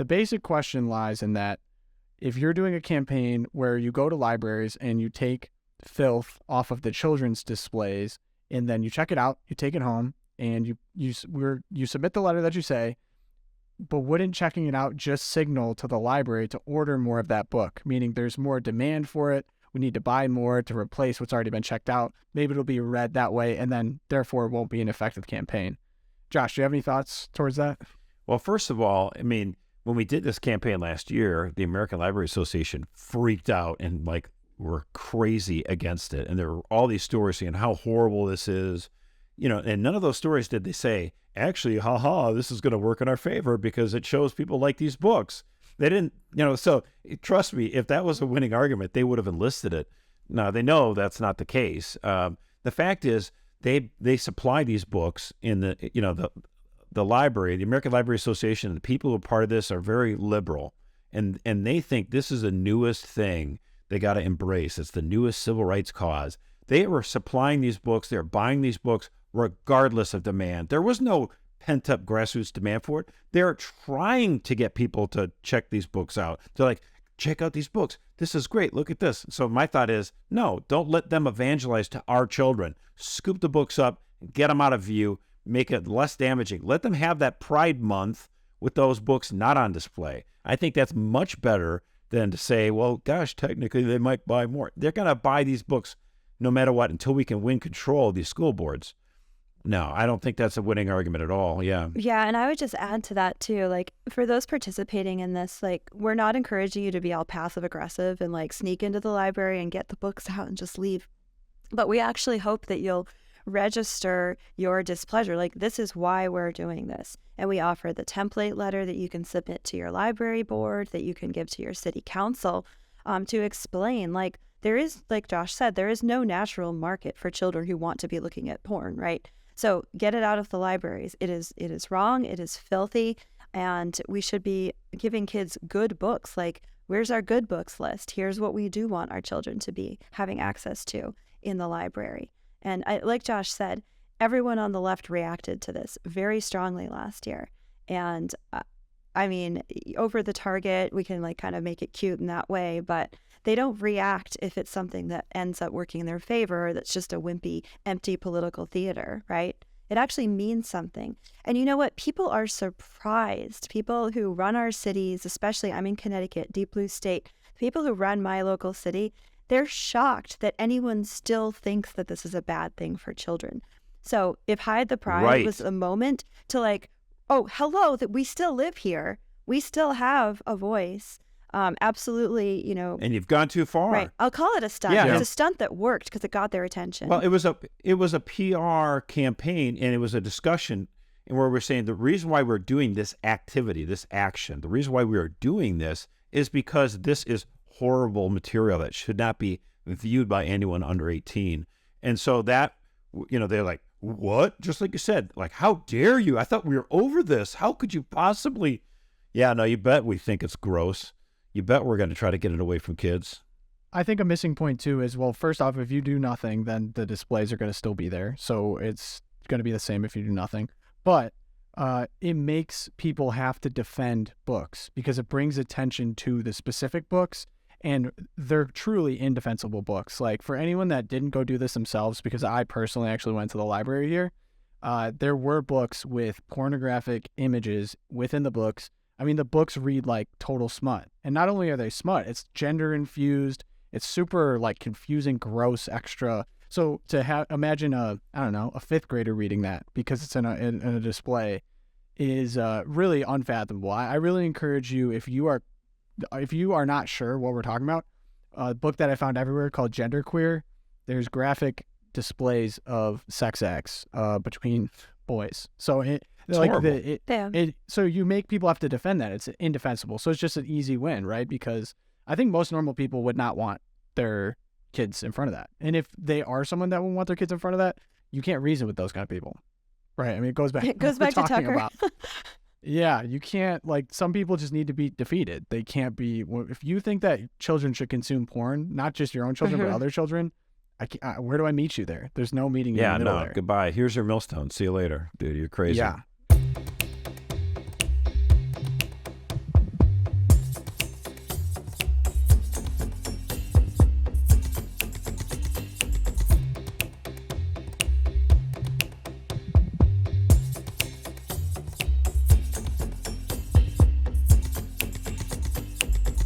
The basic question lies in that if you're doing a campaign where you go to libraries and you take filth off of the children's displays, and then you check it out, you take it home, and you submit the letter that you say, but wouldn't checking it out just signal to the library to order more of that book? Meaning there's more demand for it. We need to buy more to replace what's already been checked out. Maybe it'll be read that way, and then therefore it won't be an effective campaign. Josh, do you have any thoughts towards that? Well, first of all, I mean, when we did this campaign last year, the American Library Association freaked out and were crazy against it. And there were all these stories saying how horrible this is, and none of those stories did they say, actually, this is going to work in our favor because it shows people like these books. They didn't, so trust me, if that was a winning argument, they would have enlisted it. Now, they know that's not the case. The fact is they supply these books in the library, the American Library Association, and the people who are part of this are very liberal, and they think this is the newest thing they got to embrace. It's the newest civil rights cause. They were supplying these books. They're buying these books regardless of demand. There was no pent-up grassroots demand for it. They're trying to get people to check these books out. They're like, check out these books. This is great. Look at this. So my thought is, no, don't let them evangelize to our children. Scoop the books up, get them out of view, make it less damaging. Let them have that Pride Month with those books not on display. I think that's much better than to say, well, gosh, technically they might buy more. They're going to buy these books no matter what until we can win control of these school boards. No, I don't think that's a winning argument at all. Yeah. Yeah. And I would just add to that too, for those participating in this, we're not encouraging you to be all passive aggressive and sneak into the library and get the books out and just leave. But we actually hope that you'll register your displeasure. This is why we're doing this. And we offer the template letter that you can submit to your library board, that you can give to your city council to explain, there is, like Josh said, there is no natural market for children who want to be looking at porn, right? So get it out of the libraries. It is wrong. It is filthy. And we should be giving kids good books. Where's our good books list? Here's what we do want our children to be having access to in the library. And like Josh said, everyone on the left reacted to this very strongly last year. And I mean, over the target, we can kind of make it cute in that way, but they don't react if it's something that ends up working in their favor. That's just a wimpy, empty political theater, right? It actually means something. And you know what? People are surprised. People who run our cities, especially I'm in Connecticut, deep blue state, people who run my local city, they're shocked that anyone still thinks that this is a bad thing for children. So if Hide the Pride was a moment to oh, hello, that we still live here. We still have a voice. Absolutely, And you've gone too far. Right. I'll call it a stunt. Yeah. It's a stunt that worked because it got their attention. Well, it was a PR campaign, and it was a discussion where we're saying the reason why we're doing this activity, this action, the reason why we are doing this is because this is horrible material that should not be viewed by anyone under 18. And so that, they're like, what? Just like you said, how dare you? I thought we were over this. How could you possibly? Yeah, no, you bet we think it's gross. You bet we're going to try to get it away from kids. I think a missing point too is, well, first off, if you do nothing, then the displays are going to still be there. So it's going to be the same if you do nothing. But it makes people have to defend books because it brings attention to the specific books, and they're truly indefensible books. For anyone that didn't go do this themselves, because I personally actually went to the library here, there were books with pornographic images within the books. I mean, the books read like total smut. And not only are they smut, it's gender infused. It's super confusing, gross, extra. So to imagine a fifth grader reading that because it's in a display is really unfathomable. I really encourage you, if you are not sure what we're talking about, a book that I found everywhere called Genderqueer, there's graphic displays of sex acts between boys. So so you make people have to defend that. It's indefensible. So it's just an easy win, right? Because I think most normal people would not want their kids in front of that. And if they are someone that would want their kids in front of that, you can't reason with those kind of people. Right? I mean, it goes back to Tucker. Yeah, you can't, some people just need to be defeated. They can't be, if you think that children should consume porn, not just your own children, but other children, where do I meet you there? There's no meeting in the middle there. Goodbye. Here's your millstone. See you later. Dude, you're crazy. Yeah.